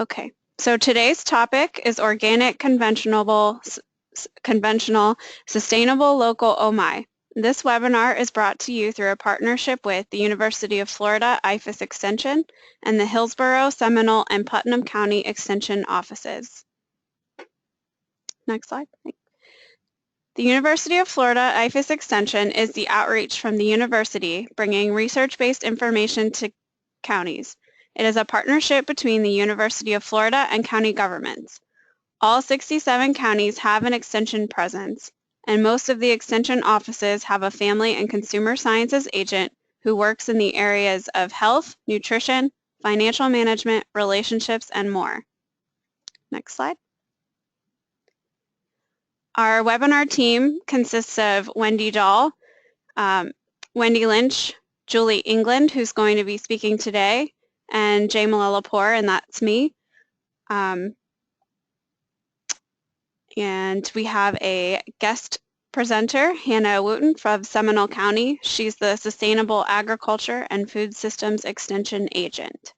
Okay, so today's topic is organic, conventional, sustainable, local, oh my. This webinar is brought to you through a partnership with the University of Florida IFAS Extension and the Hillsborough, Seminole, and Putnam County Extension offices. Next slide. The University of Florida IFAS Extension is the outreach from the university bringing research-based information to counties. It is a partnership between the University of Florida and county governments. All 67 counties have an extension presence, and most of the extension offices have a family and consumer sciences agent who works in the areas of health, nutrition, financial management, relationships, and more. Next slide. Our webinar team consists of Wendy Dahl, Wendy Lynch, Julie England, who's going to be speaking today, and Jamila Lepore, and that's me. And we have a guest presenter, Hannah Wooten from Seminole County. She's the Sustainable Agriculture and Food Systems Extension Agent.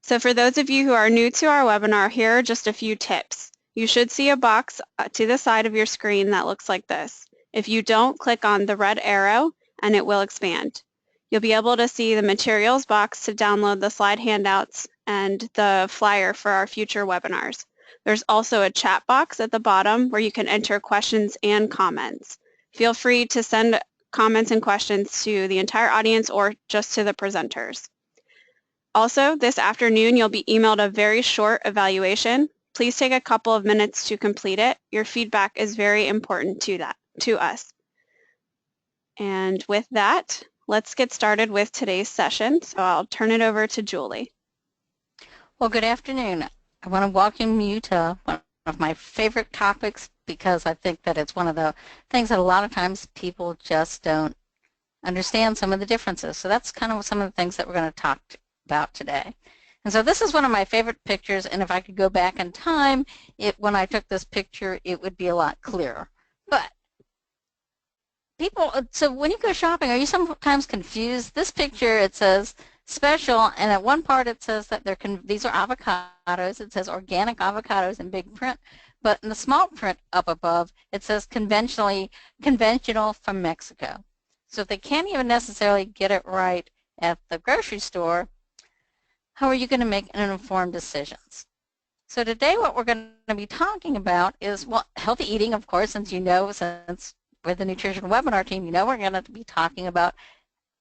So for those of you who are new to our webinar, here are just a few tips. You should see a box to the side of your screen that looks like this. If you don't, click on the red arrow and it will expand. You'll be able to see the materials box to download the slide handouts and the flyer for our future webinars. There's also a chat box at the bottom where you can enter questions and comments. Feel free to send comments and questions to the entire audience or just to the presenters. Also, this afternoon you'll be emailed a very short evaluation. Please take a couple of minutes to complete it. Your feedback is very important to us. And with that, let's get started with today's session. So I'll turn it over to Julie. Well, good afternoon. I want to welcome you to one of my favorite topics because I think that it's one of the things that a lot of times people just don't understand some of the differences. So that's kind of some of the things that we're going to talk about today. And so this is one of my favorite pictures, and if I could go back in time, when I took this picture, it would be a lot clearer. But people, so when you go shopping, are you sometimes confused? This picture, it says special, and at one part it says that these are avocados. It says organic avocados in big print, but in the small print up above, it says conventional from Mexico. So if they can't even necessarily get it right at the grocery store, how are you going to make informed decisions? So today what we're going to be talking about is, well, healthy eating, of course, since we're the nutrition webinar team, you know we're going to be talking about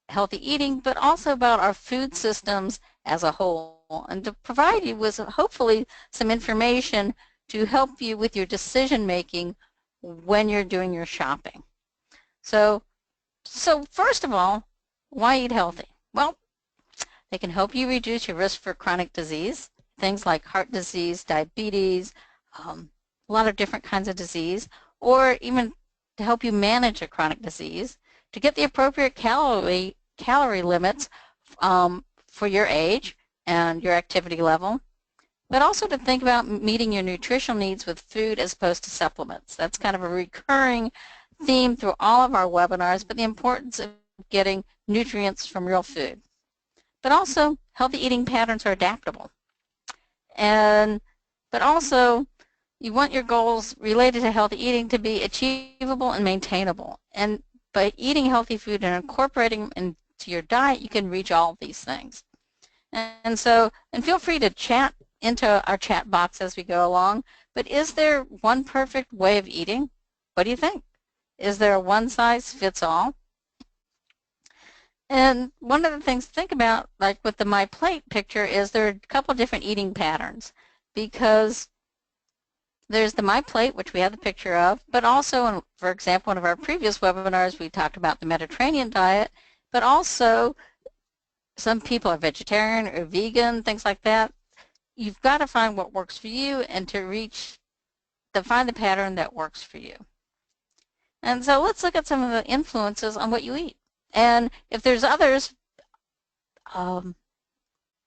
healthy eating, but also about our food systems as a whole, and to provide you with hopefully some information to help you with your decision making when you're doing your shopping. So first of all, why eat healthy? Well, they can help you reduce your risk for chronic disease, things like heart disease, diabetes, a lot of different kinds of disease, or even to help you manage a chronic disease, to get the appropriate calorie limits for your age and your activity level, but also to think about meeting your nutritional needs with food as opposed to supplements. That's kind of a recurring theme through all of our webinars, but the importance of getting nutrients from real food. But also, healthy eating patterns are adaptable. But also, you want your goals related to healthy eating to be achievable and maintainable. And by eating healthy food and incorporating them into your diet, you can reach all of these things. And feel free to chat into our chat box as we go along. But is there one perfect way of eating? What do you think? Is there a one-size-fits-all? And one of the things to think about, like with the My Plate picture, is there are a couple different eating patterns, because there's the My Plate, which we have the picture of, but also, for example, one of our previous webinars, we talked about the Mediterranean diet, but also some people are vegetarian or vegan, things like that. You've got to find what works for you and to find the pattern that works for you. And so let's look at some of the influences on what you eat. And if there's others,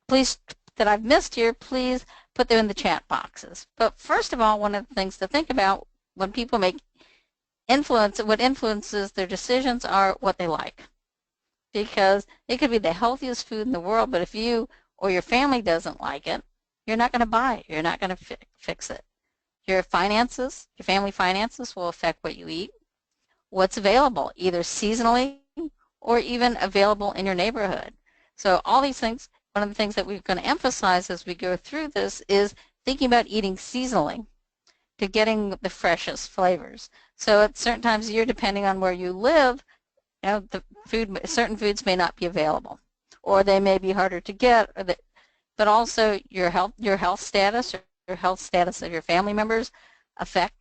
please, that I've missed here, please put them in the chat boxes. But first of all, one of the things to think about when people make what influences their decisions are what they like. Because it could be the healthiest food in the world, but if you or your family doesn't like it, you're not going to buy it. You're not going to fix it. Your finances, your family finances will affect what you eat, what's available, either seasonally or even available in your neighborhood. So all these things, one of the things that we're going to emphasize as we go through this is thinking about eating seasonally to getting the freshest flavors. So at certain times of year, depending on where you live, certain foods may not be available, or they may be harder to get, but also your health status or your health status of your family members affect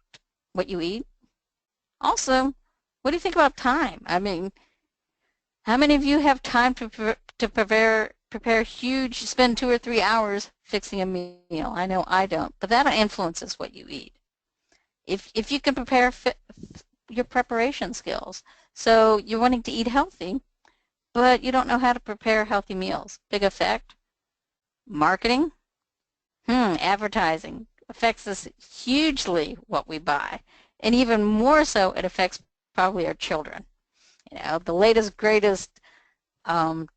what you eat. Also, what do you think about time? I mean, how many of you have time to prepare huge, spend 2 or 3 hours fixing a meal? I know I don't, but that influences what you eat. If you can prepare your preparation skills, so you're wanting to eat healthy, but you don't know how to prepare healthy meals, big effect. Marketing, advertising affects us hugely what we buy, and even more so it affects probably our children. The latest greatest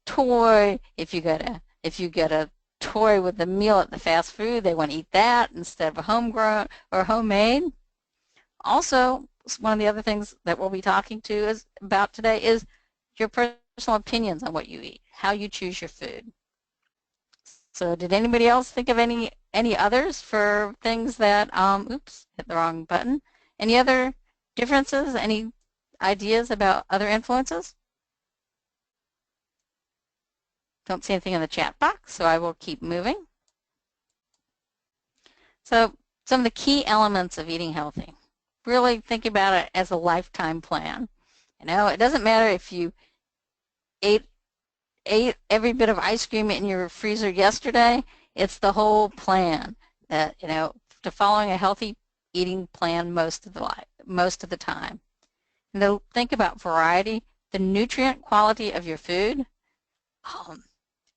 toy. If you get a toy with a meal at the fast food, they want to eat that instead of a homegrown or homemade. Also, one of the other things that we'll be talking about today is your personal opinions on what you eat, how you choose your food. So did anybody else think of any others for things that, oops, hit the wrong button. Any other differences, any ideas about other influences? Don't see anything in the chat box, so I will keep moving. So some of the key elements of eating healthy. Really think about it as a lifetime plan. It doesn't matter if you ate every bit of ice cream in your freezer yesterday. It's the whole plan. To following a healthy eating plan most of the time. And think about variety, the nutrient quality of your food,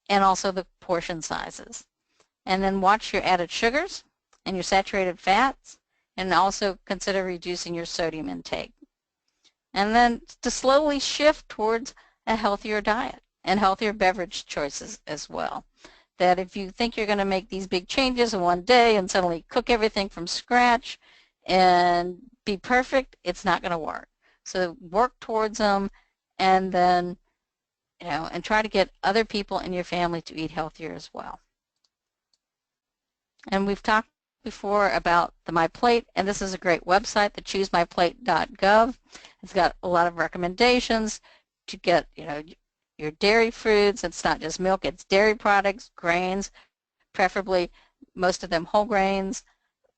and also the portion sizes. And then watch your added sugars and your saturated fats, and also consider reducing your sodium intake. And then to slowly shift towards a healthier diet and healthier beverage choices as well. That if you think you're going to make these big changes in one day and suddenly cook everything from scratch and be perfect, it's not going to work. So work towards them, and then, and try to get other people in your family to eat healthier as well. And we've talked before about the My Plate, and this is a great website, the choosemyplate.gov. It's got a lot of recommendations to get, your dairy foods. It's not just milk, it's dairy products, grains, preferably most of them whole grains,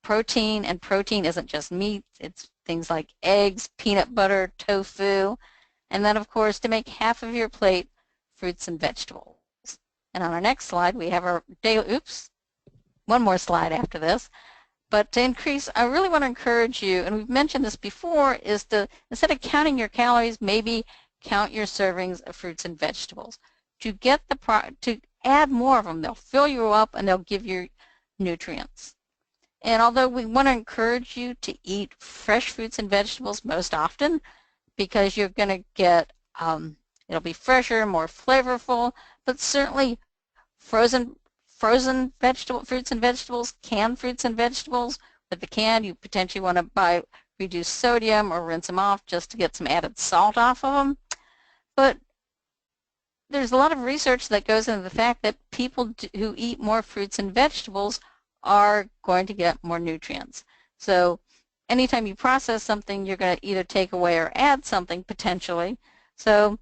protein, and protein isn't just meat, it's things like eggs, peanut butter, tofu, and then of course to make half of your plate fruits and vegetables. And on our next slide we have our daily, one more slide after this. But to increase, I really want to encourage you, and we've mentioned this before, is to, instead of counting your calories, maybe count your servings of fruits and vegetables. To add more of them, they'll fill you up and they'll give you nutrients. And although we want to encourage you to eat fresh fruits and vegetables most often, because you're going to get, it'll be fresher, more flavorful, but certainly frozen fruits and vegetables, canned fruits and vegetables. With the canned, you potentially want to buy reduced sodium or rinse them off just to get some added salt off of them. But there's a lot of research that goes into the fact that people who eat more fruits and vegetables are going to get more nutrients. So anytime you process something, you're going to either take away or add something potentially. So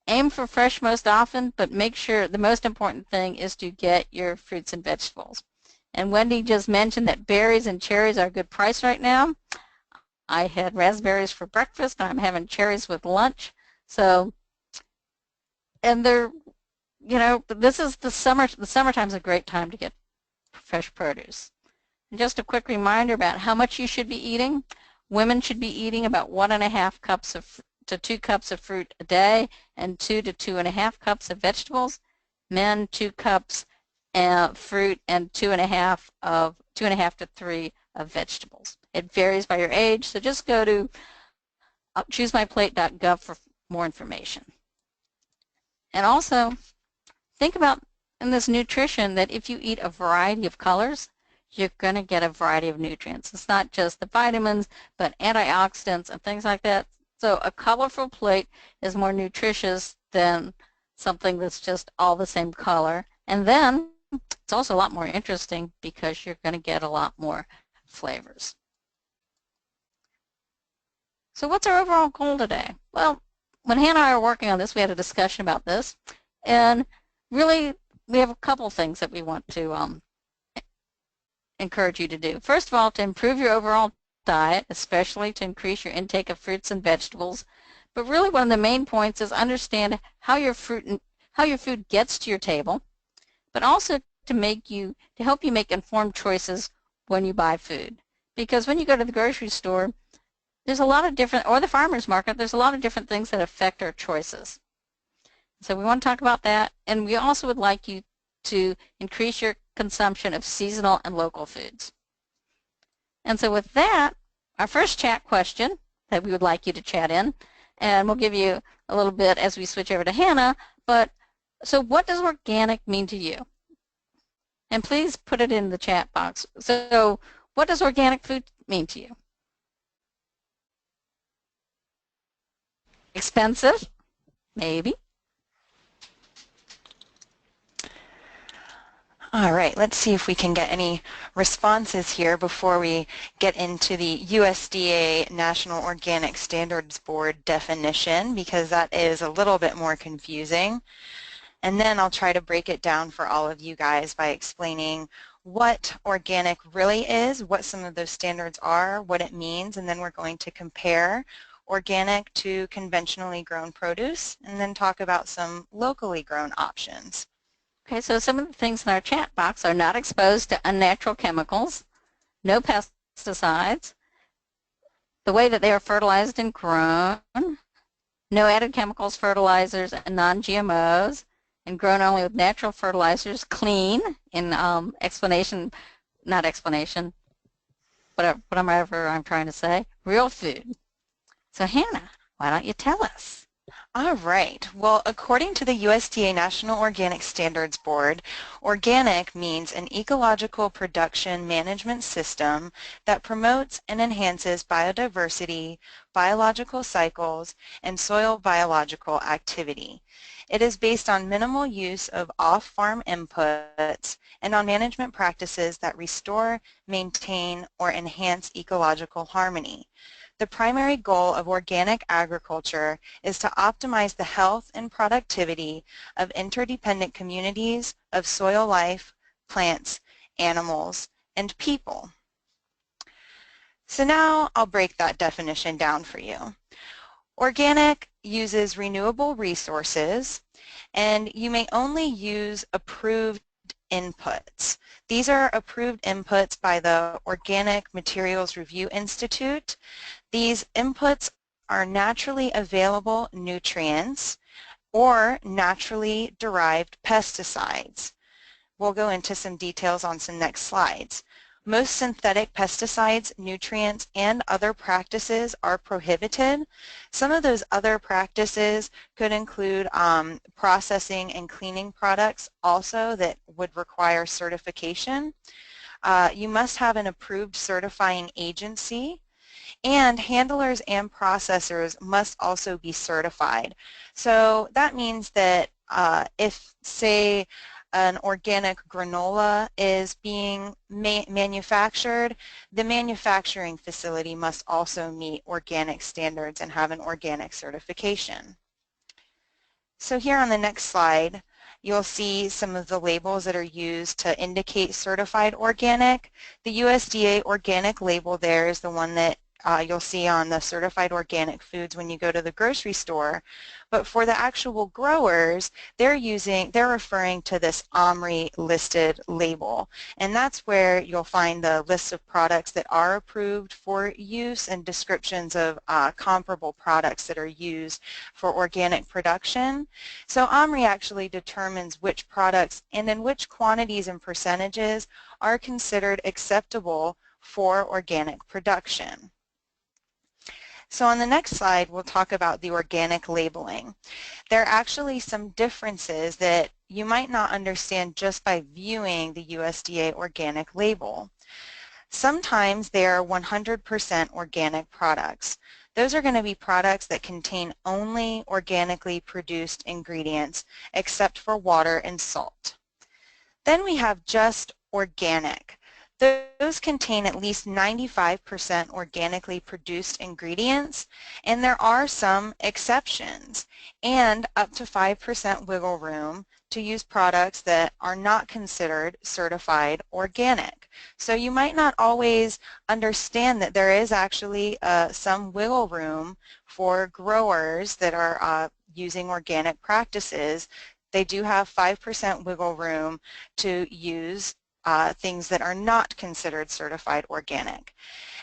aim for fresh most often, but make sure the most important thing is to get your fruits and vegetables. And Wendy just mentioned that berries and cherries are a good price right now. I had raspberries for breakfast, and I'm having cherries with lunch. So, and they're, this is the summer. The summertime's a great time to get fresh produce. And just a quick reminder about how much you should be eating. Women should be eating about 1.5 cups to 2 cups of fruit a day, and 2 to 2.5 cups of vegetables. Men, 2 cups fruit, and 2.5 to 3 of vegetables. It varies by your age, so just go to choosemyplate.gov for more information. And also, think about in this nutrition that if you eat a variety of colors, you're going to get a variety of nutrients. It's not just the vitamins, but antioxidants and things like that. So a colorful plate is more nutritious than something that's just all the same color. And then it's also a lot more interesting because you're going to get a lot more flavors. So what's our overall goal today? Well, when Hannah and I were working on this, we had a discussion about this. And really, we have a couple things that we want to encourage you to do. First of all, to improve your overall diet, especially to increase your intake of fruits and vegetables. But really one of the main points is understand how your food gets to your table, but also to help you make informed choices when you buy food. Because when you go to the grocery store, there's a lot of different, or the farmer's market, there's a lot of different things that affect our choices. So we want to talk about that, and we also would like you to increase your consumption of seasonal and local foods. And so with that, our first chat question that we would like you to chat in, and we'll give you a little bit as we switch over to Hannah, but so what does organic mean to you? And please put it in the chat box. So what does organic food mean to you? Expensive? Maybe. All right, let's see if we can get any responses here before we get into the USDA National Organic Standards Board definition, because that is a little bit more confusing. And then I'll try to break it down for all of you guys by explaining what organic really is, what some of those standards are, what it means, and then we're going to compare organic to conventionally grown produce, and then talk about some locally grown options. Okay, so some of the things in our chat box are not exposed to unnatural chemicals, no pesticides, the way that they are fertilized and grown, no added chemicals, fertilizers, and non-GMOs, and grown only with natural fertilizers, clean, in whatever I'm trying to say, real food. So Hannah, why don't you tell us? All right. Well, according to the USDA National Organic Standards Board, organic means an ecological production management system that promotes and enhances biodiversity, biological cycles, and soil biological activity. It is based on minimal use of off-farm inputs and on management practices that restore, maintain, or enhance ecological harmony. The primary goal of organic agriculture is to optimize the health and productivity of interdependent communities of soil life, plants, animals, and people. So now I'll break that definition down for you. Organic uses renewable resources, and you may only use approved inputs. These are approved inputs by the Organic Materials Review Institute. These inputs are naturally available nutrients or naturally derived pesticides. We'll go into some details on some next slides. Most synthetic pesticides, nutrients, and other practices are prohibited. Some of those other practices could include processing and cleaning products also that would require certification. You must have an approved certifying agency, and handlers and processors must also be certified. So that means that if, say, an organic granola is being manufactured, the manufacturing facility must also meet organic standards and have an organic certification. So here on the next slide, you'll see some of the labels that are used to indicate certified organic. The USDA organic label there is the one that you'll see on the certified organic foods when you go to the grocery store. But for the actual growers, they're referring to this OMRI listed label. And that's where you'll find the list of products that are approved for use and descriptions of comparable products that are used for organic production. So OMRI actually determines which products and in which quantities and percentages are considered acceptable for organic production. So on the next slide, we'll talk about the organic labeling. There are actually some differences that you might not understand just by viewing the USDA organic label. Sometimes they are 100% organic products. Those are going to be products that contain only organically produced ingredients except for water and salt. Then we have just organic. Those contain at least 95% organically produced ingredients, and there are some exceptions and up to 5% wiggle room to use products that are not considered certified organic. So you might not always understand that there is actually some wiggle room for growers that are using organic practices. They do have 5% wiggle room to use things that are not considered certified organic.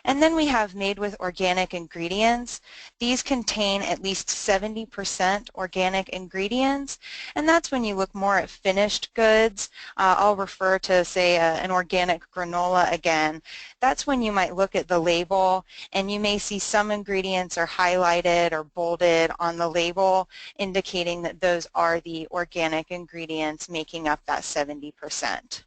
And then we have made with organic ingredients. These contain at least 70% organic ingredients, and that's when you look more at finished goods. I'll refer to, say, an organic granola again. That's when you might look at the label, and you may see some ingredients are highlighted or bolded on the label, indicating that those are the organic ingredients making up that 70%.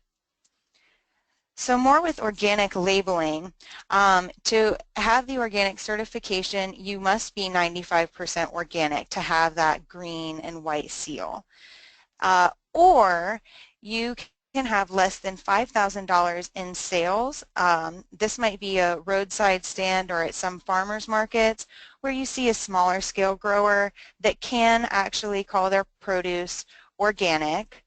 So more with organic labeling. To have the organic certification, you must be 95% organic to have that green and white seal. Or you can have less than $5,000 in sales. This might be a roadside stand or at some farmers markets where you see a smaller scale grower that can actually call their produce organic.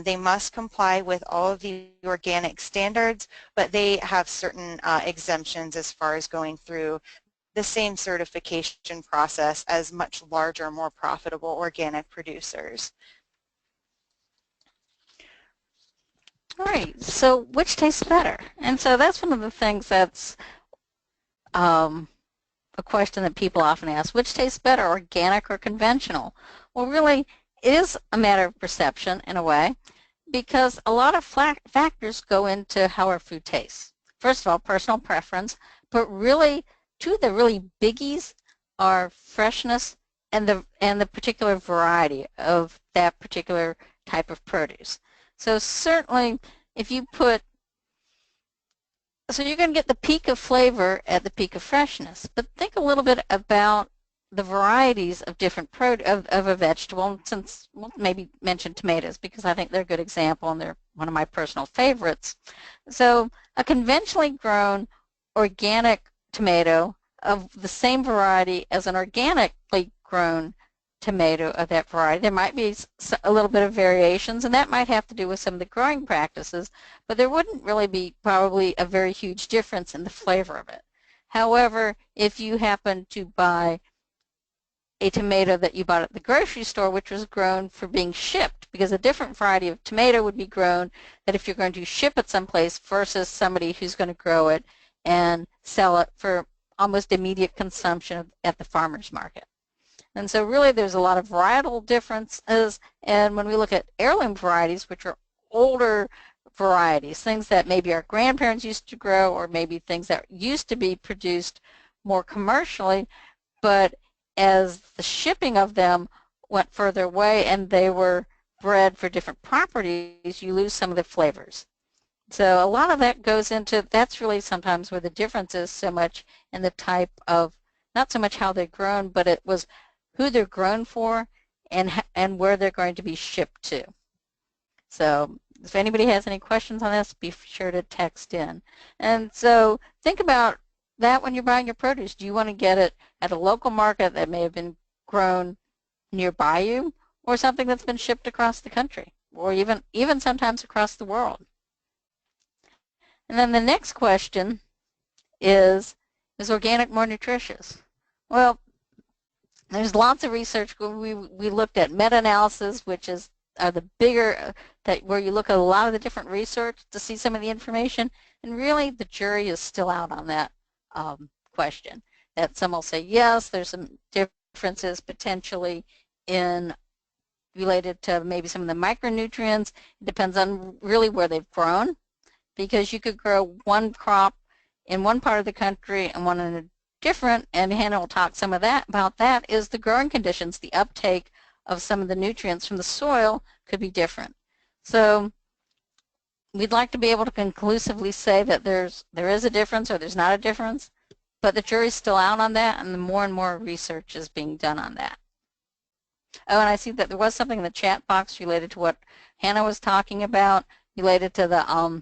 They must comply with all of the organic standards, but they have certain exemptions as far as going through the same certification process as much larger, more profitable organic producers. All right, so which tastes better? And so that's one of the things that's a question that people often ask. Which tastes better, organic or conventional? Well, really, it is a matter of perception in a way, because a lot of factors go into how our food tastes. First of all, personal preference, but really two of the really biggies are freshness and the particular variety of that particular type of produce. So certainly if you put, so you're going to get the peak of flavor at the peak of freshness, but think a little bit about the varieties of different of a vegetable. Since we'll maybe mention tomatoes because I think they're a good example and they're one of my personal favorites. So a conventionally grown organic tomato of the same variety as an organically grown tomato of that variety, there might be a little bit of variations, and that might have to do with some of the growing practices, but there wouldn't really be probably a very huge difference in the flavor of it. However, if you happen to buy a tomato that you bought at the grocery store, which was grown for being shipped, because a different variety of tomato would be grown that if you're going to ship it someplace versus somebody who's going to grow it and sell it for almost immediate consumption at the farmer's market. And so really there's a lot of varietal differences, and when we look at heirloom varieties, which are older varieties, things that maybe our grandparents used to grow or maybe things that used to be produced more commercially, but as the shipping of them went further away and they were bred for different properties, you lose some of the flavors. So a lot of that goes into, that's really sometimes where the difference is so much in the type of, not so much how they're grown, but it was who they're grown for and where they're going to be shipped to. So if anybody has any questions on this, be sure to text in. And so think about that when you're buying your produce. Do you want to get it at a local market that may have been grown nearby you, or something that's been shipped across the country, or even sometimes across the world? And then the next question is organic more nutritious? Well, there's lots of research. We looked at meta-analysis, which is the bigger, where you look at a lot of the different research to see some of the information, and really the jury is still out on that question. That some will say yes, there's some differences potentially in related to maybe some of the micronutrients. It depends on really where they've grown, because you could grow one crop in one part of the country and one in a different, and Hannah will talk some of that about that, is the growing conditions. The uptake of some of the nutrients from the soil could be different. So we'd like to be able to conclusively say that there is a difference or there's not a difference, but the jury's still out on that, and more and more research is being done on that. Oh, and I see that there was something in the chat box related to what Hannah was talking about, related to the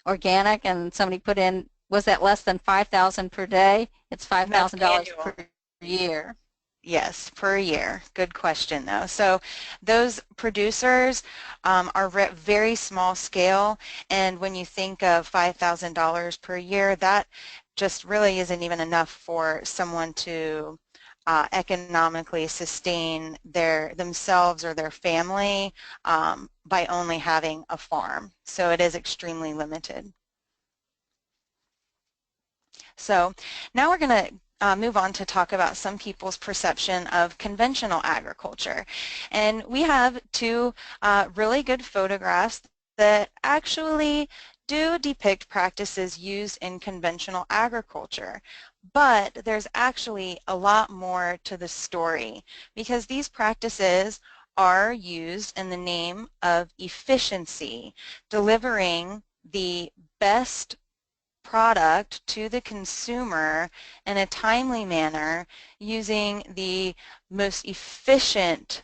organic, and somebody put in, was that less than $5,000 per day? It's $5,000 per year. Yes, per year. Good question, though. So those producers are very small scale, and when you think of $5,000 per year, that just really isn't even enough for someone to economically sustain themselves or their family by only having a farm. So it is extremely limited. So now we're going to move on to talk about some people's perception of conventional agriculture. And we have two really good photographs that actually do depict practices used in conventional agriculture. But there's actually a lot more to the story, because these practices are used in the name of efficiency, delivering the best product to the consumer in a timely manner using the most efficient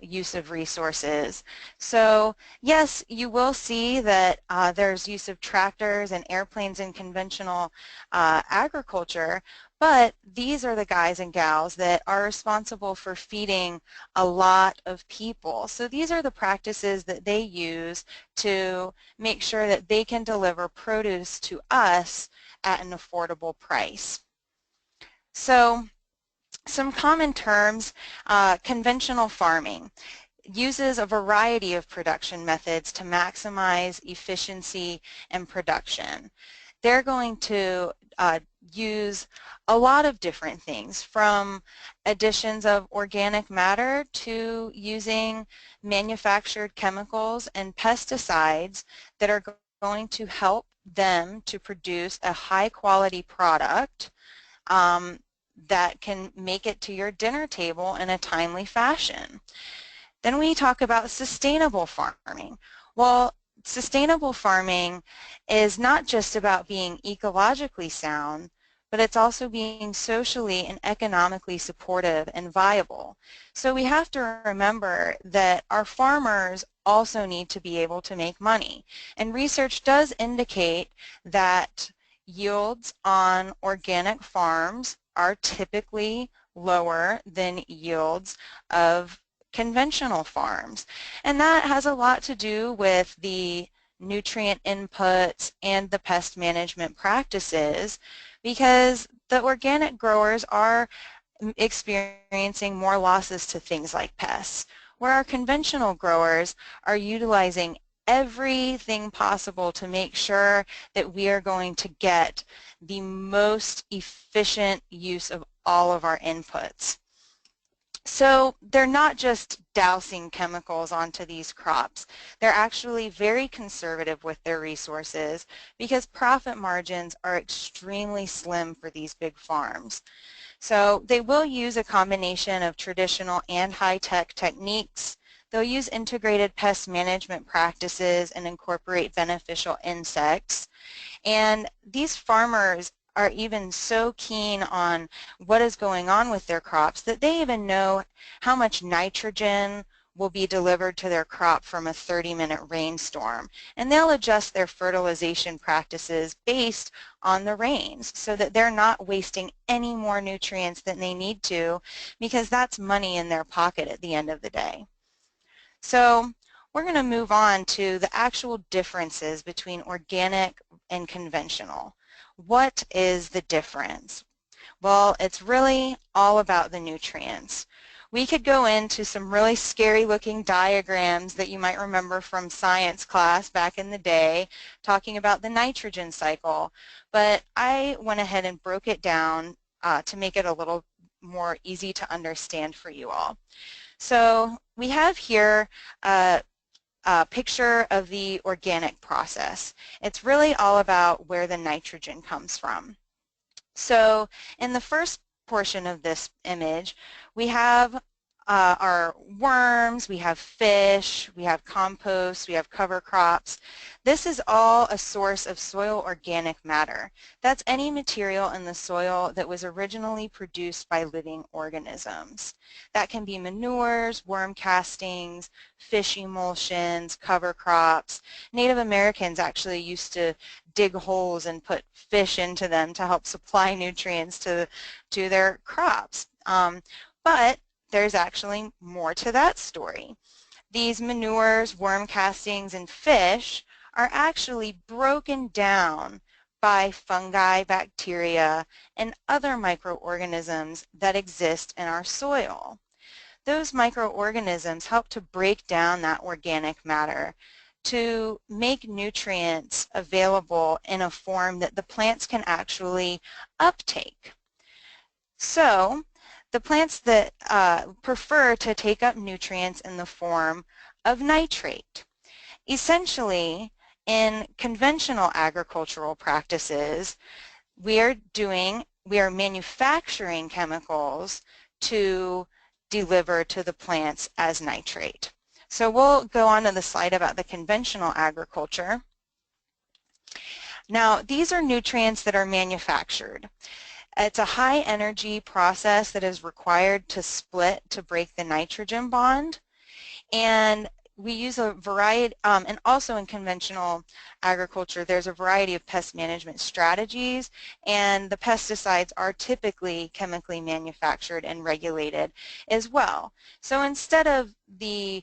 use of resources. So yes, you will see that there's use of tractors and airplanes in conventional agriculture, but these are the guys and gals that are responsible for feeding a lot of people. So these are the practices that they use to make sure that they can deliver produce to us at an affordable price. So some common terms: conventional farming uses a variety of production methods to maximize efficiency and production. They're going to use a lot of different things, from additions of organic matter to using manufactured chemicals and pesticides that are going to help them to produce a high quality product that can make it to your dinner table in a timely fashion. Then we talk about sustainable farming. Well, sustainable farming is not just about being ecologically sound, but it's also being socially and economically supportive and viable. So we have to remember that our farmers also need to be able to make money. And research does indicate that yields on organic farms are typically lower than yields of conventional farms. And that has a lot to do with the nutrient inputs and the pest management practices, because the organic growers are experiencing more losses to things like pests, where our conventional growers are utilizing everything possible to make sure that we are going to get the most efficient use of all of our inputs. So they're not just dousing chemicals onto these crops. They're actually very conservative with their resources, because profit margins are extremely slim for these big farms. So they will use a combination of traditional and high-tech techniques. They'll use integrated pest management practices and incorporate beneficial insects. And these farmers are even so keen on what is going on with their crops that they even know how much nitrogen will be delivered to their crop from a 30-minute rainstorm. And they'll adjust their fertilization practices based on the rains so that they're not wasting any more nutrients than they need to, because that's money in their pocket at the end of the day. So we're going to move on to the actual differences between organic and conventional. What is the difference? Well, it's really all about the nutrients. We could go into some really scary looking diagrams that you might remember from science class back in the day, talking about the nitrogen cycle, but I went ahead and broke it down to make it a little more easy to understand for you all. So we have here a picture of the organic process. It's really all about where the nitrogen comes from. So in the first portion of this image, we have our worms, we have fish, we have compost, we have cover crops. This is all a source of soil organic matter. That's any material in the soil that was originally produced by living organisms. That can be manures, worm castings, fish emulsions, cover crops. Native Americans actually used to dig holes and put fish into them to help supply nutrients to their crops. But there's actually more to that story. These manures, worm castings, and fish are actually broken down by fungi, bacteria, and other microorganisms that exist in our soil. Those microorganisms help to break down that organic matter to make nutrients available in a form that the plants can actually uptake. So the plants that prefer to take up nutrients in the form of nitrate. Essentially, in conventional agricultural practices, we are manufacturing chemicals to deliver to the plants as nitrate. So we'll go on to the slide about the conventional agriculture. Now, these are nutrients that are manufactured. It's a high energy process that is required to split to break the nitrogen bond, and we use a variety, and also in conventional agriculture there's a variety of pest management strategies, and the pesticides are typically chemically manufactured and regulated as well. So instead of the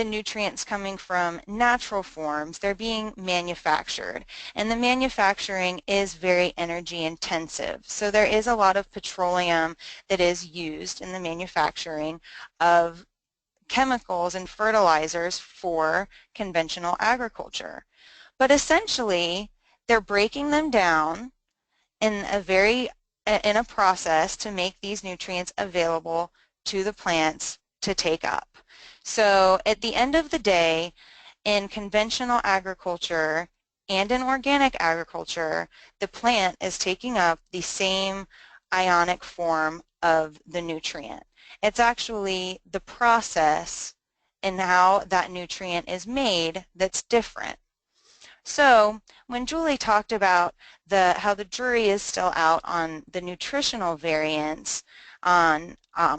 nutrients coming from natural forms, they're being manufactured, and the manufacturing is very energy intensive. So there is a lot of petroleum that is used in the manufacturing of chemicals and fertilizers for conventional agriculture. But essentially, they're breaking them down in a process to make these nutrients available to the plants to take up. So at the end of the day, in conventional agriculture and in organic agriculture, the plant is taking up the same ionic form of the nutrient. It's actually the process and how that nutrient is made that's different. So when Julie talked about how the jury is still out on the nutritional variance on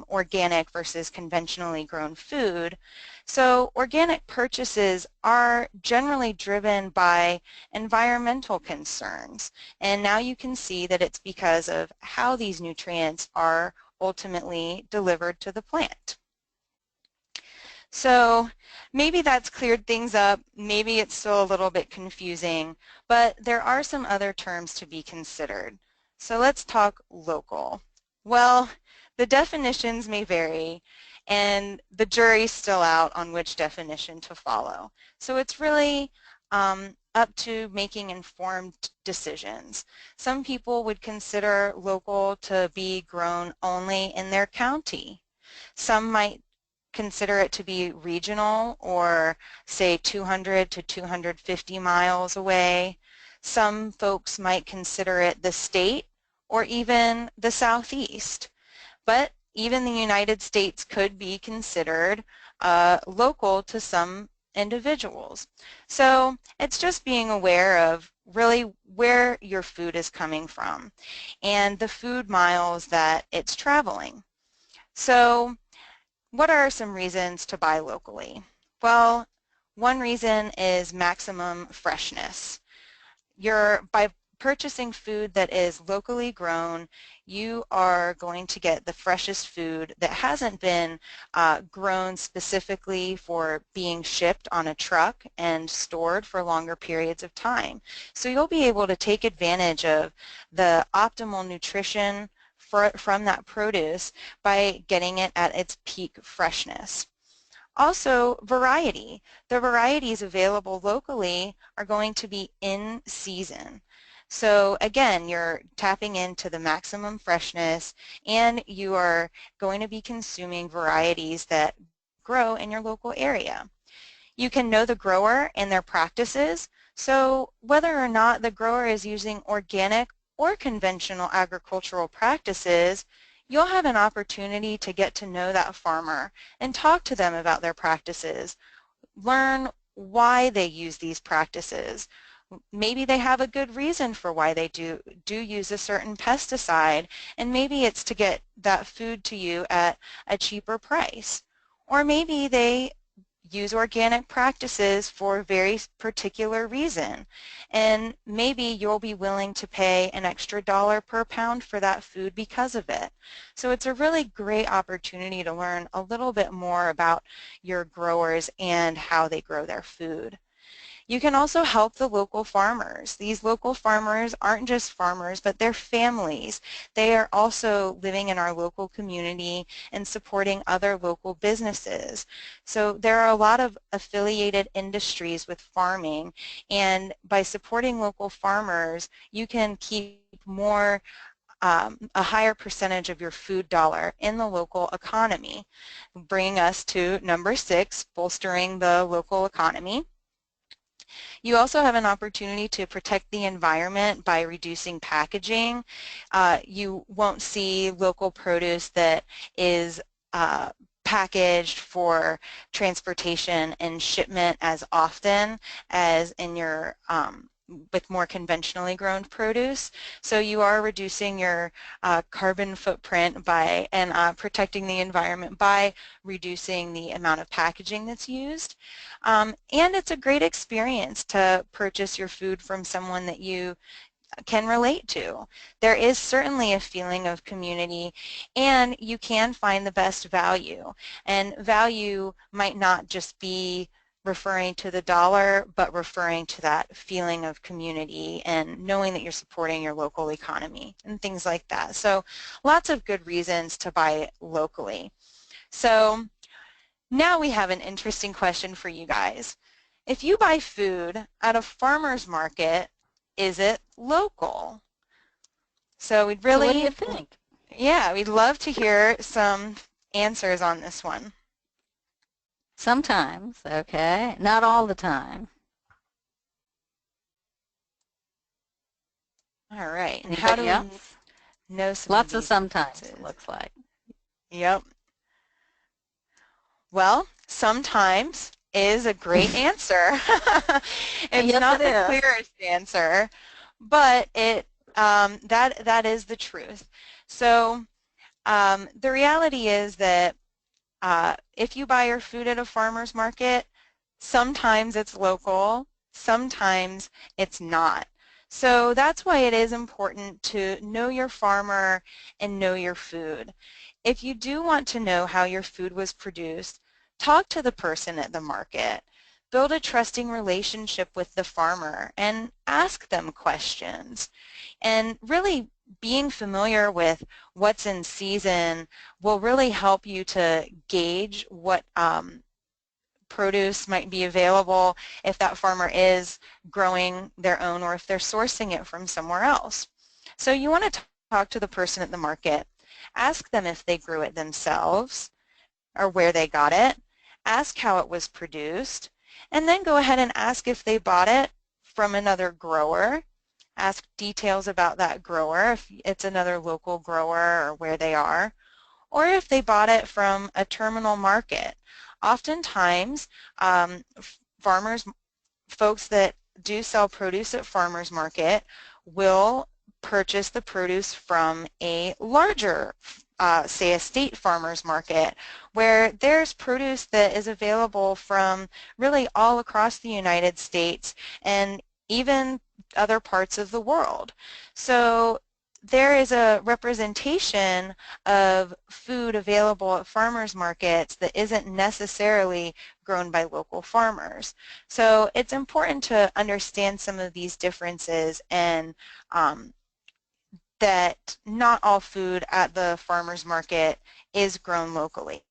organic versus conventionally grown food, so organic purchases are generally driven by environmental concerns, and now you can see that it's because of how these nutrients are ultimately delivered to the plant. So maybe that's cleared things up, maybe it's still a little bit confusing, but there are some other terms to be considered. So let's talk local. Well, the definitions may vary, and the jury's still out on which definition to follow. So it's really up to making informed decisions. Some people would consider local to be grown only in their county. Some might consider it to be regional, or say 200 to 250 miles away. Some folks might consider it the state or even the southeast. But even the United States could be considered local to some individuals. So it's just being aware of really where your food is coming from and the food miles that it's traveling. So what are some reasons to buy locally? Well, one reason is maximum freshness. By purchasing food that is locally grown, you are going to get the freshest food that hasn't been grown specifically for being shipped on a truck and stored for longer periods of time. So you'll be able to take advantage of the optimal nutrition from that produce by getting it at its peak freshness. Also, variety. The varieties available locally are going to be in season. So again, you're tapping into the maximum freshness, and you are going to be consuming varieties that grow in your local area. You can know the grower and their practices. So whether or not the grower is using organic or conventional agricultural practices, you'll have an opportunity to get to know that farmer and talk to them about their practices. Learn why they use these practices. Maybe they have a good reason for why they do use a certain pesticide, and maybe it's to get that food to you at a cheaper price. Or maybe they use organic practices for a very particular reason, and maybe you'll be willing to pay an extra dollar per pound for that food because of it. So it's a really great opportunity to learn a little bit more about your growers and how they grow their food. You can also help the local farmers. These local farmers aren't just farmers, but they're families. They are also living in our local community and supporting other local businesses. So there are a lot of affiliated industries with farming, and by supporting local farmers, you can keep more a higher percentage of your food dollar in the local economy, bringing us to number 6, bolstering the local economy. You also have an opportunity to protect the environment by reducing packaging. You won't see local produce that is packaged for transportation and shipment as often as in your with more conventionally grown produce. So you are reducing your carbon footprint by and protecting the environment by reducing the amount of packaging that's used. And it's a great experience to purchase your food from someone that you can relate to. There is certainly a feeling of community, and you can find the best value. And value might not just be referring to the dollar, but referring to that feeling of community and knowing that you're supporting your local economy and things like that. So lots of good reasons to buy locally. So now we have an interesting question for you guys. If you buy food at a farmer's market, is it local? So we'd really, So what do you think? yeah, we'd love to hear some answers on this one. Sometimes, okay, not all the time. All right, and how do Anybody we else? know some Lots of of these sometimes, it differences? looks like. Yep. Well, sometimes is a great answer. It's Yes, not it the is. clearest answer, but that is the truth. So the reality is that if you buy your food at a farmer's market, sometimes it's local, sometimes it's not. So that's why it is important to know your farmer and know your food. If you do want to know how your food was produced, talk to the person at the market. Build a trusting relationship with the farmer and ask them questions. And really being familiar with what's in season will really help you to gauge what produce might be available if that farmer is growing their own or if they're sourcing it from somewhere else. So you want to talk to the person at the market. Ask them if they grew it themselves or where they got it. Ask how it was produced, and then go ahead and ask if they bought it from another grower. Ask details about that grower, if it's another local grower or where they are, or if they bought it from a terminal market. Oftentimes, farmers, folks that do sell produce at farmers market will purchase the produce from a larger, say a state farmers market, where there's produce that is available from really all across the United States and even other parts of the world. So there is a representation of food available at farmers markets that isn't necessarily grown by local farmers. So it's important to understand some of these differences and that not all food at the farmers market is grown locally.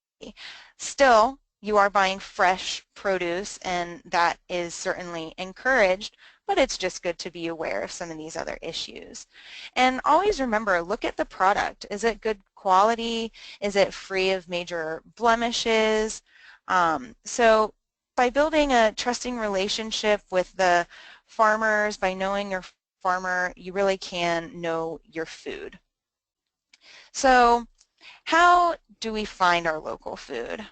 Still, you are buying fresh produce, and that is certainly encouraged, but it's just good to be aware of some of these other issues. And always remember, look at the product. Is it good quality? Is it free of major blemishes? So by building a trusting relationship with the farmers, by knowing your farmer, you really can know your food. So how do we find our local food?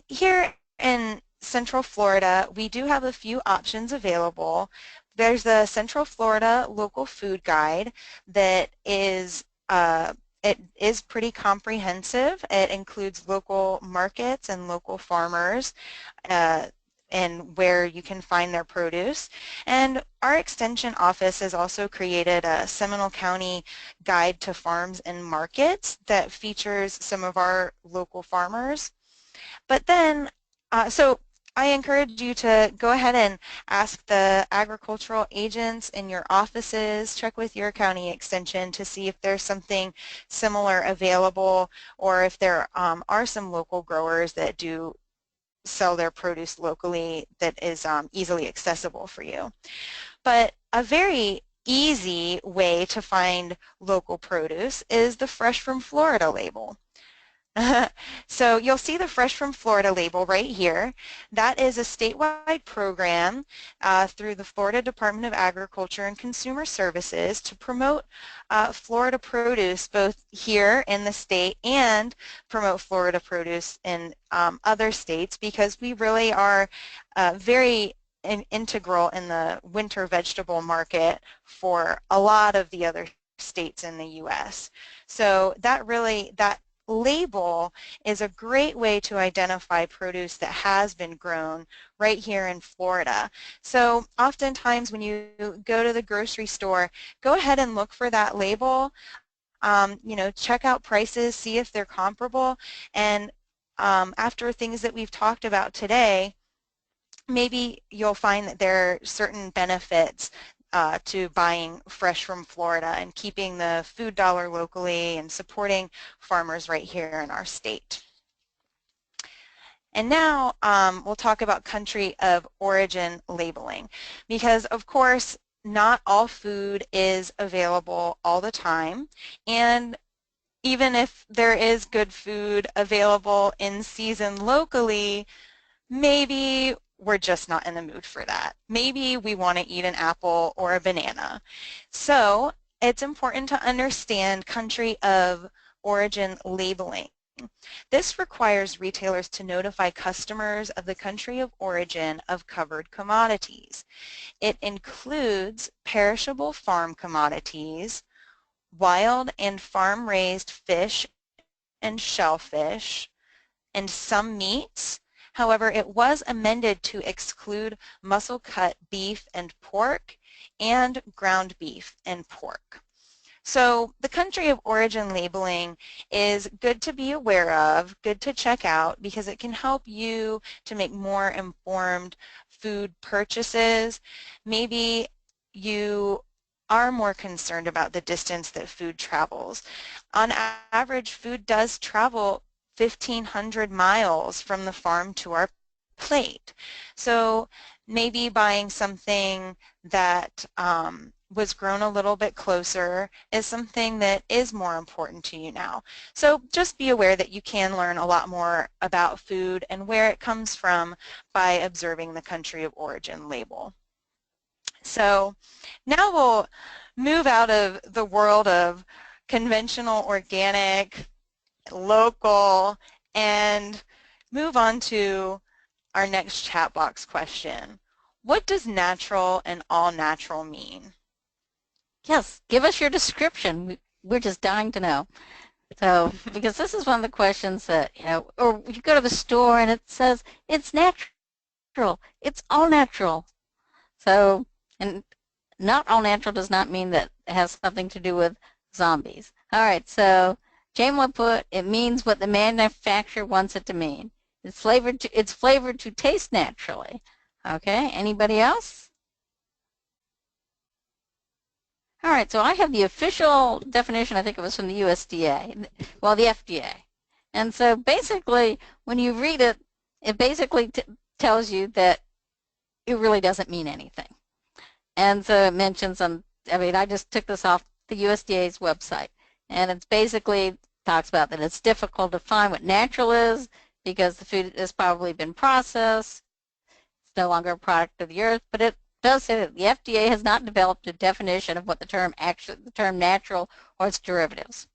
Here in Central Florida, we do have a few options available. There's the Central Florida Local Food Guide that is it is pretty comprehensive. It includes local markets and local farmers and where you can find their produce. And our extension office has also created a Seminole County Guide to Farms and Markets that features some of our local farmers. But then, so I encourage you to go ahead and ask the agricultural agents in your offices, check with your county extension to see if there's something similar available, or if there are some local growers that do sell their produce locally that is easily accessible for you. But a very easy way to find local produce is the Fresh from Florida label. So you'll see the Fresh from Florida label right here. That is a statewide program through the Florida Department of Agriculture and Consumer Services to promote Florida produce both here in the state and promote Florida produce in other states, because we really are very integral in the winter vegetable market for a lot of the other states in the U.S. So that label is a great way to identify produce that has been grown right here in Florida. So oftentimes when you go to the grocery store, go ahead and look for that label. You know, check out prices, see if they're comparable, and after things that we've talked about today, maybe you'll find that there are certain benefits to buying fresh from Florida and keeping the food dollar locally and supporting farmers right here in our state. And now we'll talk about country of origin labeling, because of course not all food is available all the time, and even if there is good food available in season locally, maybe we're just not in the mood for that. Maybe we want to eat an apple or a banana. So it's important to understand country of origin labeling. This requires retailers to notify customers of the country of origin of covered commodities. It includes perishable farm commodities, wild and farm-raised fish and shellfish, and some meats. However, it was amended to exclude muscle-cut beef and pork and ground beef and pork. So the country of origin labeling is good to be aware of, good to check out, because it can help you to make more informed food purchases. Maybe you are more concerned about the distance that food travels. On average, food does travel 1,500 miles from the farm to our plate. So maybe buying something that was grown a little bit closer is something that is more important to you now. So just be aware that you can learn a lot more about food and where it comes from by observing the country of origin label. So now we'll move out of the world of conventional organic, local, and move on to our next chat box question. What does natural and all natural mean? Yes, give us your description. We're just dying to know. So, because this is one of the questions that, you know, or you go to the store and it says it's natural, it's all natural. So, and not all natural does not mean that it has something to do with zombies. All right, so Jamila put, it means what the manufacturer wants it to mean. It's flavored to taste naturally. Okay, anybody else? All right, so I have the official definition, I think it was from the USDA, well, the FDA. And so basically, when you read it, it basically tells you that it really doesn't mean anything. And so it mentions, I mean, I just took this off the USDA's website, and it's basically talks about that it's difficult to find what natural is because the food has probably been processed, no longer a product of the earth, but it does say that the FDA has not developed a definition of what the term natural or its derivatives.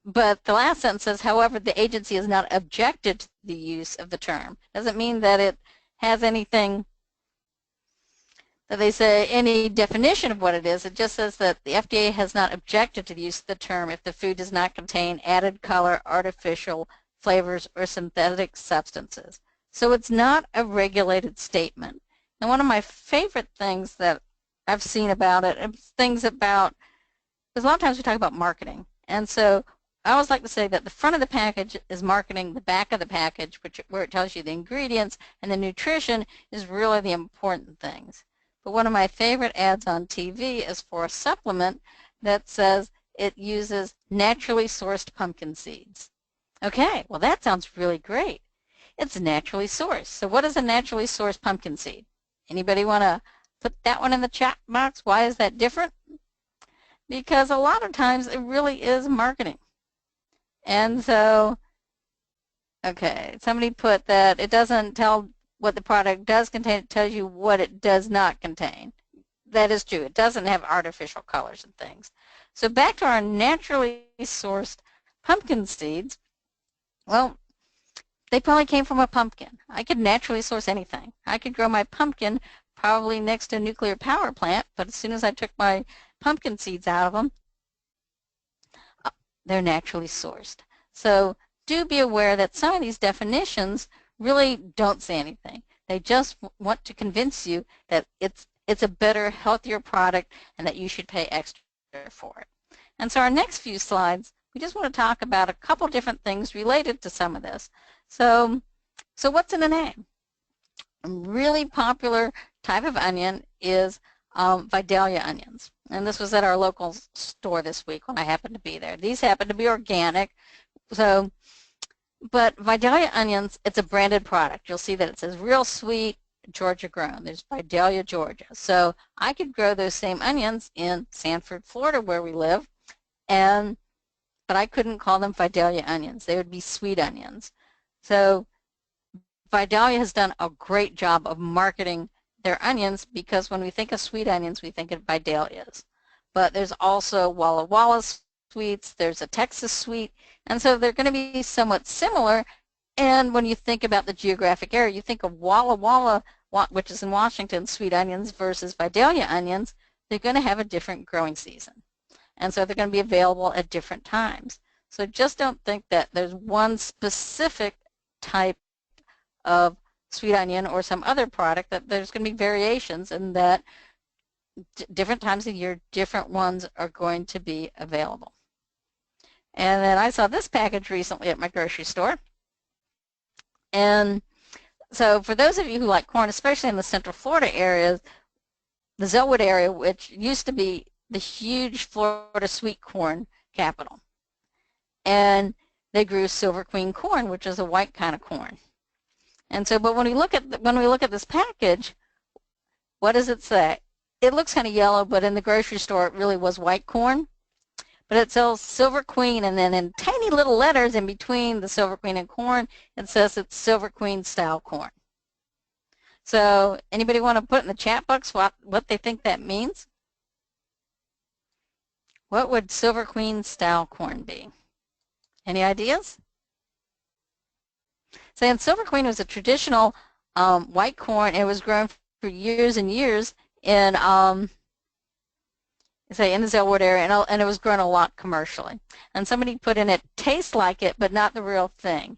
But the last sentence says, however, the agency has not objected to the use of the term. Doesn't mean that it has anything that they say, any definition of what it is. It just says that the FDA has not objected to the use of the term if the food does not contain added color, artificial flavors, or synthetic substances. So it's not a regulated statement. And one of my favorite things that I've seen about it is things about, because a lot of times we talk about marketing. And so I always like to say that the front of the package is marketing, the back of the package, where it tells you the ingredients, and the nutrition is really the important things. But one of my favorite ads on TV is for a supplement that says it uses naturally sourced pumpkin seeds. Okay, well that sounds really great. It's naturally sourced. So what is a naturally sourced pumpkin seed? Anybody want to put that one in the chat box? Why is that different? Because a lot of times it really is marketing. And so, okay, somebody put that it doesn't tell what the product does contain, it tells you what it does not contain. That is true. It doesn't have artificial colors and things. So back to our naturally sourced pumpkin seeds, well, they probably came from a pumpkin. I could naturally source anything. I could grow my pumpkin probably next to a nuclear power plant, but as soon as I took my pumpkin seeds out of them, they're naturally sourced. So do be aware that some of these definitions really don't say anything. They just want to convince you that it's a better, healthier product and that you should pay extra for it. And so our next few slides, we just want to talk about a couple different things related to some of this. So what's in a name? A really popular type of onion is Vidalia onions. And this was at our local store this week when I happened to be there. These happen to be organic. But Vidalia onions, it's a branded product. You'll see that it says real sweet, Georgia grown. There's Vidalia, Georgia. So I could grow those same onions in Sanford, Florida, where we live, but I couldn't call them Vidalia onions. They would be sweet onions. So Vidalia has done a great job of marketing their onions, because when we think of sweet onions, we think of Vidalias. But there's also Walla Walla sweets, there's a Texas sweet, and so they're going to be somewhat similar. And when you think about the geographic area, you think of Walla Walla, which is in Washington, sweet onions versus Vidalia onions, they're going to have a different growing season. And so they're going to be available at different times. So just don't think that there's one specific type of sweet onion or some other product, that there's going to be variations, and that different times of year, different ones are going to be available. And then I saw this package recently at my grocery store. And so for those of you who like corn, especially in the Central Florida areas, the Zellwood area, which used to be the huge Florida sweet corn capital, and they grew Silver Queen corn, which is a white kind of corn. And so, but when we look at this package, what does it say? It looks kind of yellow, but in the grocery store it really was white corn. But it sells Silver Queen, and then in tiny little letters in between the Silver Queen and corn, it says it's Silver Queen style corn. So anybody want to put in the chat box what they think that means? What would Silver Queen style corn be? Any ideas? So Silver Queen was a traditional white corn. It was grown for years and years in the Zellwood area, and it was grown a lot commercially. And somebody put in it, tastes like it, but not the real thing.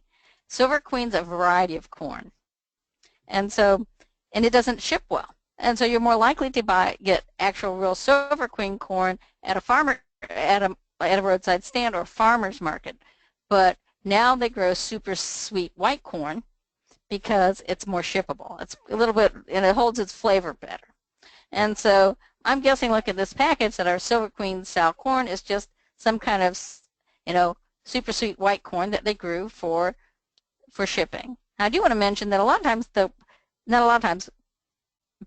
Silver Queen's a variety of corn, and it doesn't ship well. And so you're more likely to get actual real Silver Queen corn at a roadside stand or farmer's market. But now they grow super sweet white corn because it's more shippable. It's a little bit, and it holds its flavor better. And so I'm guessing, look at this package, that our Silver Queen style corn is just some kind of, super sweet white corn that they grew for shipping. Now, I do want to mention that a lot of times,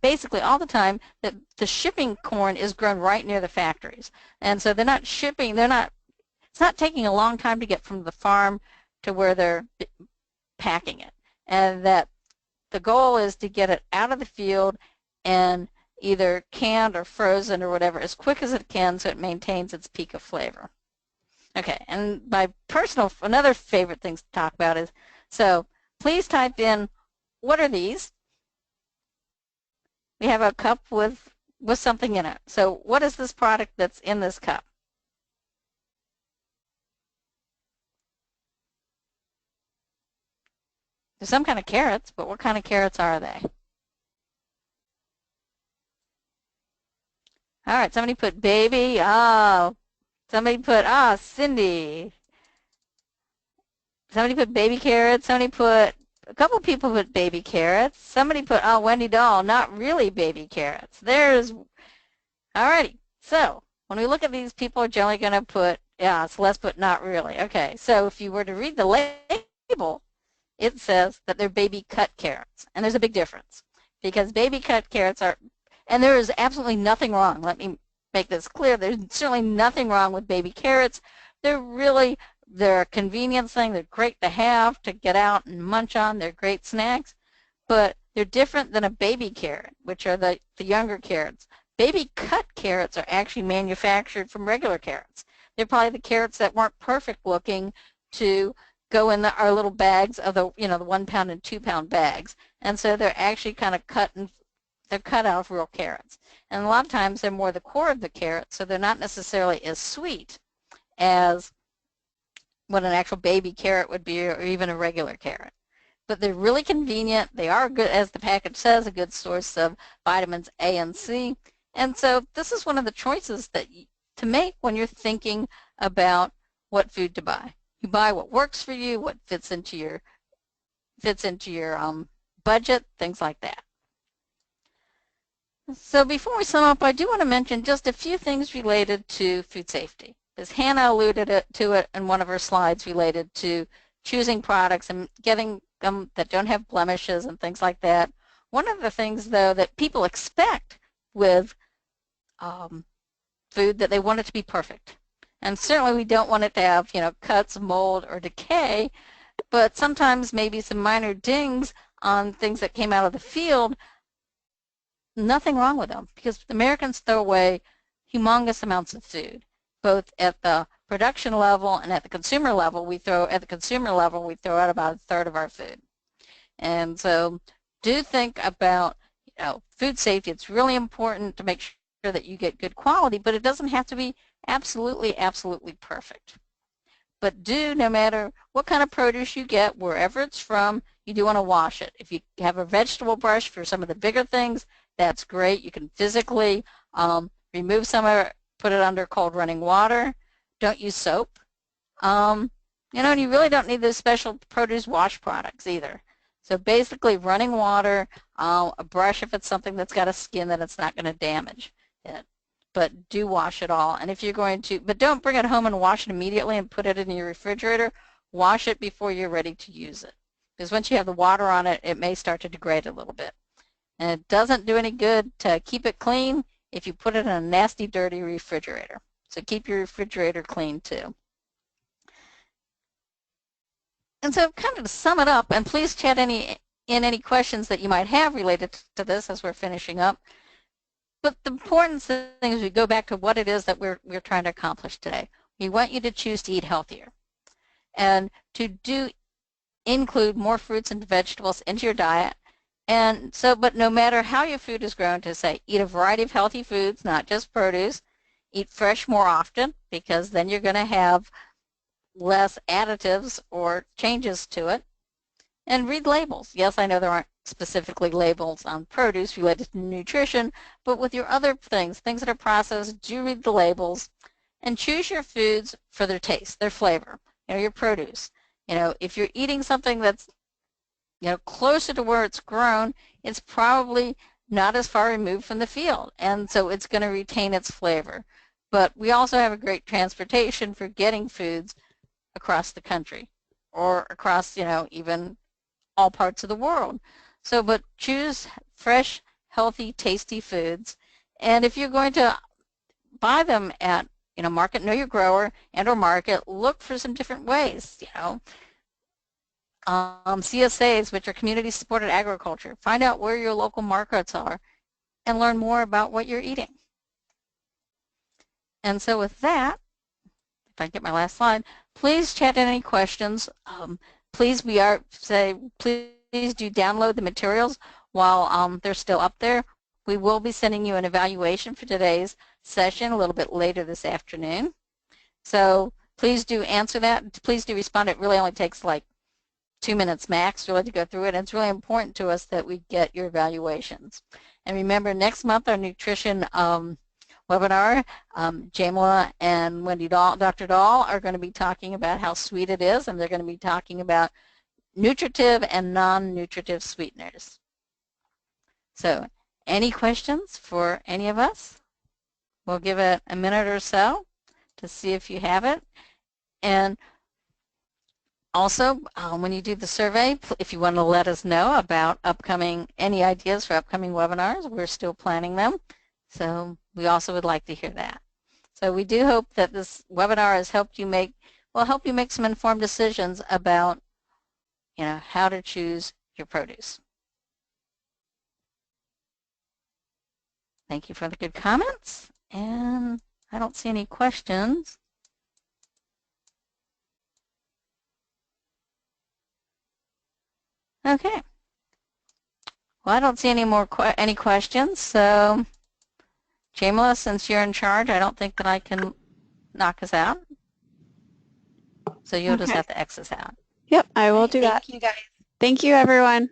basically all the time, that the shipping corn is grown right near the factories. And so they're not shipping, it's not taking a long time to get from the farm to where they're packing it. And that the goal is to get it out of the field and either canned or frozen or whatever as quick as it can so it maintains its peak of flavor. Okay, and my another favorite things to talk about is, so please type in, what are these? We have a cup with something in it. So what is this product that's in this cup? There's some kind of carrots, but what kind of carrots are they? All right, somebody put baby. Oh, somebody put, Cindy. Somebody put baby carrots. Somebody put, a couple people put baby carrots. Somebody put, Wendy Dahl, not really baby carrots. There's, all righty. So when we look at these, people are generally going to put, Celeste put not really. Okay, so if you were to read the label, it says that they're baby cut carrots. And there's a big difference because baby cut carrots are, and there is absolutely nothing wrong. Let me make this clear. There's certainly nothing wrong with baby carrots. They're a convenience thing. They're great to have, to get out and munch on. They're great snacks. But they're different than a baby carrot, which are the younger carrots. Baby cut carrots are actually manufactured from regular carrots. They're probably the carrots that weren't perfect looking to go in our little bags of the 1 pound and 2 pound bags. And so they're actually kind of they're cut out of real carrots. And a lot of times they're more the core of the carrot, so they're not necessarily as sweet as what an actual baby carrot would be, or even a regular carrot. But they're really convenient. They are good, as the package says, a good source of vitamins A and C. And so this is one of the choices that to make when you're thinking about what food to buy. You buy what works for you, what fits into your budget, things like that. So before we sum up, I do want to mention just a few things related to food safety. As Hannah alluded to it in one of her slides related to choosing products and getting them that don't have blemishes and things like that. One of the things, though, that people expect with food, that they want it to be perfect. And certainly we don't want it to have, cuts, mold, or decay, but sometimes maybe some minor dings on things that came out of the field. Nothing wrong with them, because Americans throw away humongous amounts of food, both at the production level and at the consumer level. At the consumer level, we throw out about a third of our food. And so do think about food safety. It's really important to make sure that you get good quality, but it doesn't have to be absolutely, absolutely perfect. But no matter what kind of produce you get, wherever it's from, you do want to wash it. If you have a vegetable brush for some of the bigger things, that's great. You can physically remove some of it, put it under cold running water. Don't use soap. And you really don't need those special produce wash products either. So basically running water, a brush if it's something that's got a skin that it's not going to damage it. But do wash it all. And if you're going to, but don't bring it home and wash it immediately and put it in your refrigerator. Wash it before you're ready to use it. Because once you have the water on it, it may start to degrade a little bit. And it doesn't do any good to keep it clean if you put it in a nasty, dirty refrigerator. So keep your refrigerator clean too. And so kind of to sum it up, and please chat in any questions that you might have related to this as we're finishing up. But the important thing is we go back to what it is that we're trying to accomplish today. We want you to choose to eat healthier and to include more fruits and vegetables into your diet. And so, but no matter how your food is grown, to say eat a variety of healthy foods, not just produce. Eat fresh more often, because then you're going to have less additives or changes to it. And read labels. Yes, I know there aren't specifically labels on produce related to nutrition, but with your other things that are processed, do read the labels and choose your foods for their taste, their flavor, your produce. If you're eating something that's closer to where it's grown, it's probably not as far removed from the field, and so it's going to retain its flavor. But we also have a great transportation for getting foods across the country or across, even all parts of the world. So, but choose fresh, healthy, tasty foods. And if you're going to buy them at, market, know your grower and or market, look for some different ways, CSAs, which are community-supported agriculture. Find out where your local markets are and learn more about what you're eating. And so with that, if I get my last slide, please chat in any questions. Please do download the materials while they're still up there. We will be sending you an evaluation for today's session a little bit later this afternoon. So please do answer that. Please do respond. It really only takes like 2 minutes max really to go through it. And it's really important to us that we get your evaluations. And remember, next month our nutrition webinar, Jamila and Wendy Dahl, Dr. Dahl are going to be talking about how sweet it is, and they're going to be talking about nutritive and non-nutritive sweeteners. So any questions for any of us? We'll give it a minute or so to see if you have it. And also, when you do the survey, if you want to let us know about any ideas for upcoming webinars, we're still planning them. So we also would like to hear that. So we do hope that this webinar has helped you will help you make some informed decisions about, how to choose your produce. Thank you for the good comments. And I don't see any questions. Okay. Well, I don't see any questions, so Jamila, since you're in charge, I don't think that I can knock us out. So you'll just have to X us out. Yep, I will do that. Thank you, guys. Thank you, everyone.